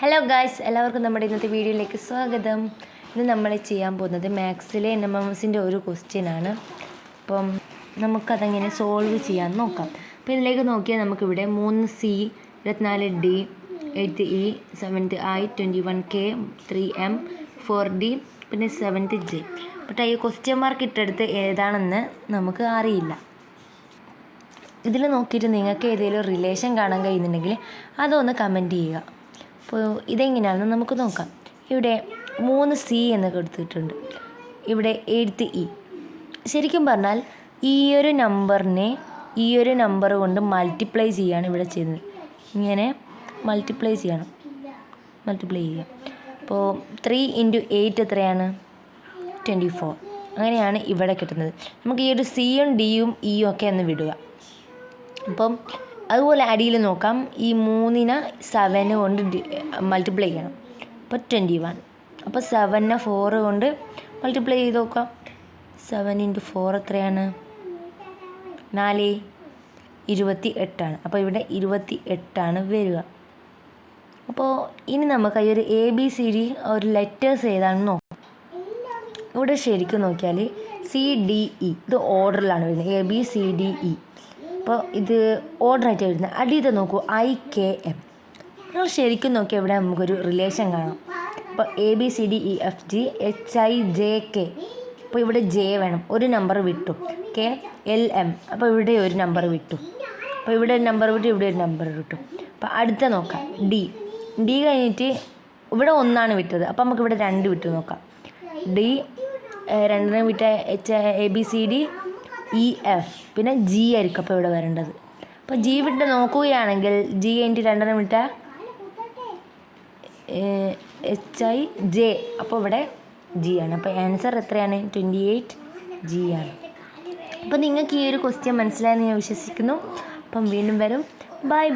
Hello guys, എല്ലാവർക്കും നമ്മുടെ ഇന്നത്തെ വീഡിയോയിലേക്ക് സ്വാഗതം. ഇന്ന് നമ്മൾ ചെയ്യാൻ പോകുന്നത് മാത്സിലെ NMMSൻ്റെ ഒരു ക്വസ്റ്റ്യനാണ്. അപ്പം നമുക്കതെങ്ങനെ സോൾവ് ചെയ്യാൻ നോക്കാം. അപ്പോൾ ഇതിലേക്ക് നോക്കിയാൽ നമുക്കിവിടെ 3C, 24D, 8E, 7I, 21K, 3M, 4D, പിന്നെ 7J. ബട്ട് ഈ ക്വസ്റ്റ്യൻ മാർക്ക് ഇട്ടെടുത്ത് ഏതാണെന്ന് നമുക്ക് അറിയില്ല. ഇതിൽ നോക്കിയിട്ട് നിങ്ങൾക്ക് ഏതെങ്കിലും റിലേഷൻ കാണാൻ കഴിയുന്നുണ്ടെങ്കിൽ അതൊന്ന് കമൻറ്റ് ചെയ്യുക. അപ്പോൾ ഇതെങ്ങനെയാണെന്ന് നമുക്ക് നോക്കാം. ഇവിടെ 3C എന്ന് കൊടുത്തിട്ടുണ്ട്, ഇവിടെ 8E. ശരിക്കും പറഞ്ഞാൽ ഈ ഒരു നമ്പർ കൊണ്ട് മൾട്ടിപ്ലൈ ചെയ്യാണ് ഇവിടെ ചെയ്യുന്നത്. ഇങ്ങനെ മൾട്ടിപ്ലൈ ചെയ്യുക. അപ്പോൾ 3 × 8 എത്രയാണ്? 24. അങ്ങനെയാണ് ഇവിടെ കിട്ടുന്നത്. നമുക്ക് ഈ ഒരു Cയും Dയും Eയും ഒക്കെ ഒന്ന് വിടുക. അപ്പം അതുപോലെ അടിയിൽ നോക്കാം, ഈ 3നെ 7 കൊണ്ട് മൾട്ടിപ്ലൈ ചെയ്യണം. അപ്പോൾ 21. അപ്പോൾ 7നെ 4 കൊണ്ട് മൾട്ടിപ്ലൈ ചെയ്ത് നോക്കാം. 7 × 4 എത്രയാണ്? 4, 28. അപ്പോൾ ഇവിടെ 28 വരിക. അപ്പോൾ ഇനി നമുക്ക് ഈ ഒരു ABCD ഒരു ലെറ്റേഴ്സ് ഏതാണെന്ന് നോക്കാം. ഇവിടെ ശരിക്കും നോക്കിയാൽ CDE ഇത് ഓർഡറിലാണ് വരുന്നത്. ABCDE. അപ്പോൾ ഇത് ഓർഡറായിട്ട് വരുന്നത്. അടിയത്തെ നോക്കൂ, IKM. നിങ്ങൾ ശരിക്കും നോക്കിയാൽ ഇവിടെ നമുക്കൊരു റിലേഷൻ കാണാം. അപ്പോൾ ABCDEFG HIJK. അപ്പോൾ ഇവിടെ J വേണം, ഒരു നമ്പർ വിട്ടു. KLM. അപ്പോൾ ഇവിടെ ഒരു നമ്പർ വിട്ടു. അപ്പോൾ ഇവിടെ ഒരു നമ്പർ വിട്ടു, ഇവിടെ ഒരു നമ്പർ വിട്ടു. അപ്പോൾ അടുത്ത നോക്കാം, D കഴിഞ്ഞിട്ട് ഇവിടെ 1 വിട്ടത്. അപ്പോൾ നമുക്ക് ഇവിടെ 2 വിട്ടു നോക്കാം. D 2 വിട്ട ABCDEF, പിന്നെ G ആയിരിക്കും അപ്പോൾ ഇവിടെ വരേണ്ടത്. അപ്പോൾ G വിട്ട് നോക്കുകയാണെങ്കിൽ G കഴിഞ്ഞിട്ട് 2 വിട്ട HIJ, അപ്പോൾ ഇവിടെ G ആണ്. അപ്പോൾ ആൻസർ എത്രയാണ്? 28G ആണ്. അപ്പോൾ നിങ്ങൾക്ക് ഈ ഒരു ക്വസ്റ്റ്യൻ മനസ്സിലായെന്ന് ഞാൻ വിശ്വസിക്കുന്നു. അപ്പം വീണ്ടും വരും. ബൈ.